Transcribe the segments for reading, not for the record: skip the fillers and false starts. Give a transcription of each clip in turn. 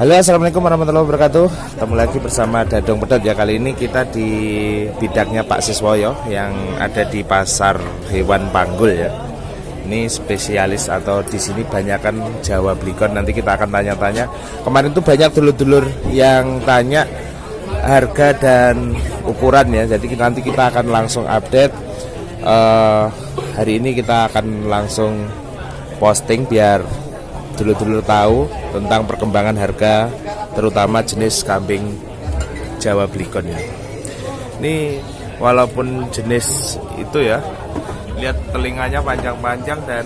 Halo, assalamualaikum warahmatullahi wabarakatuh. Ketemu lagi bersama Dadong Pedot ya. Kali ini kita di bidangnya Pak Siswoyo yang ada di pasar hewan Panggul ya. Ini spesialis atau di sini banyakan Jawa Blikon. Nanti kita akan tanya-tanya. Kemarin tuh banyak dulur-dulur yang tanya harga dan ukuran ya. Jadi nanti kita akan langsung update. Hari ini kita akan langsung posting biar dulur-dulur tahu tentang perkembangan harga terutama jenis kambing Jawa Blikon ya. Ini walaupun jenis itu ya, lihat telinganya panjang-panjang dan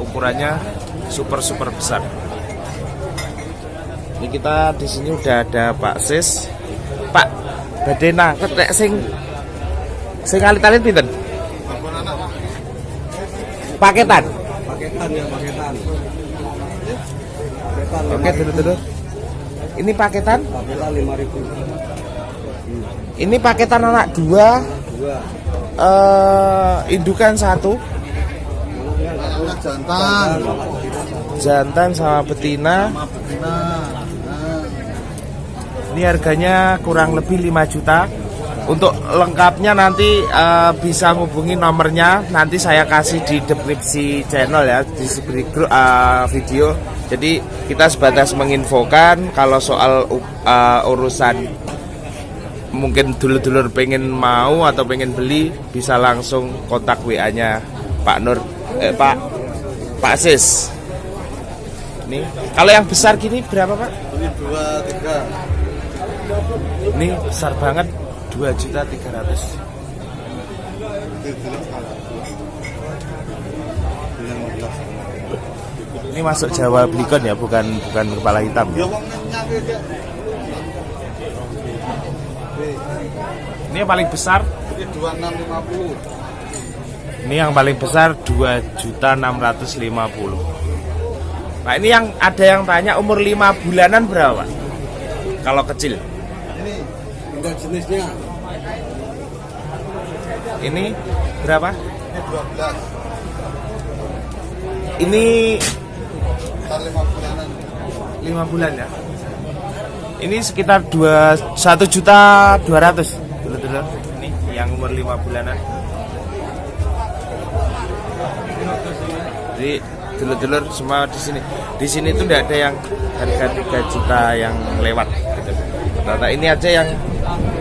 ukurannya super besar. Ini kita di sini udah ada Pak Sis. Pak, badhe nangket nek sing alit-alit pinten? Paketan. Paketan ya, paketan. Oke, dulu. Ini paketan? Paketan 5.000. Ini paketan anak dua. Indukan satu. Jantan sama betina. Ini harganya kurang lebih 5 juta. Untuk lengkapnya nanti bisa hubungi nomornya. Nanti saya kasih di deskripsi channel ya, di video. Jadi kita sebatas menginfokan kalau soal urusan mungkin dulur-dulur pengen mau atau pengen beli bisa langsung kontak WA-nya Pak Nur, Pak Sis. Nih, kalau yang besar gini berapa Pak? Ini 2, 3. Ini besar banget, 2.300.000. Ini masuk Jawa Blikon ya, bukan kepala hitam ya. Ini yang paling besar. Ini 2650. Ini yang paling besar 2.650.000. Nah, ini yang ada yang tanya umur 5 bulanan berapa? Kalau kecil. Ini enggak jenisnya. Ini berapa? Ini 12. Ini 5 bulanan. 5 bulan ya. Ini sekitar 1.200.000 dulu. Ini yang umur 5 bulanan. Jadi dulur-dulur semua di sini. Di sini tuh tidak ada yang harga 3 juta yang lewat gitu. Nah, ini aja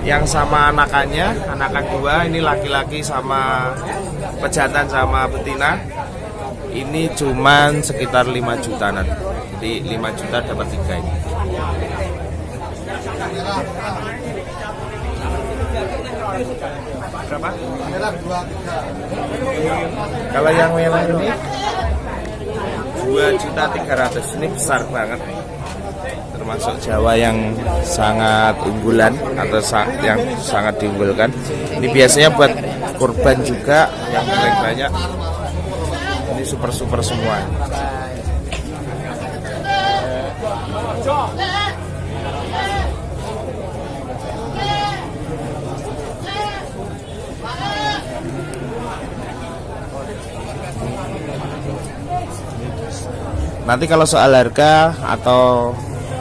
yang sama anakannya, anakan 2, ini laki-laki sama pejantan sama betina. Ini cuman sekitar 5 jutaan. Jadi 5 juta dapat 3 ini. Berapa? Merah 2, 3. Kalau yang merah ini 2.300.000. Ini besar banget. Termasuk Jawa yang sangat unggulan atau yang sangat diunggulkan. Ini biasanya buat kurban juga yang paling banyak. Ini super semua. Nanti kalau soal harga atau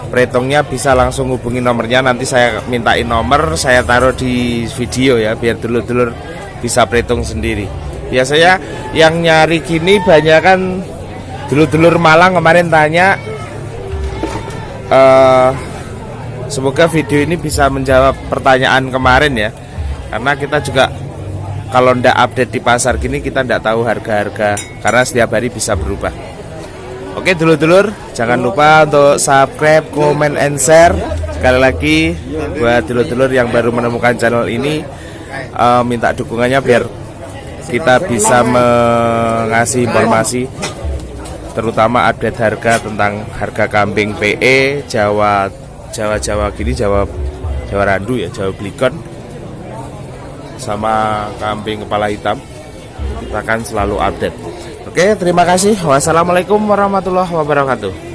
perhitungnya bisa langsung hubungi nomornya. Nanti saya mintain nomor, saya taruh di video ya, biar dulur-dulur bisa perhitung sendiri. Biasanya yang nyari gini banyak kan dulur-dulur Malang kemarin tanya. Semoga video ini bisa menjawab pertanyaan kemarin ya. Karena kita juga kalau ndak update di pasar gini kita ndak tahu harga-harga karena setiap hari bisa berubah. Oke dulur-dulur, jangan lupa untuk subscribe, comment, and share. Sekali lagi buat dulur-dulur yang baru menemukan channel ini, minta dukungannya biar kita bisa mengasih informasi terutama update harga tentang harga kambing PE Jawa gini, Jawa Randu ya, Jawa Blikon sama kambing kepala hitam. Kita akan selalu update. Oke, terima kasih. Wassalamualaikum warahmatullahi wabarakatuh.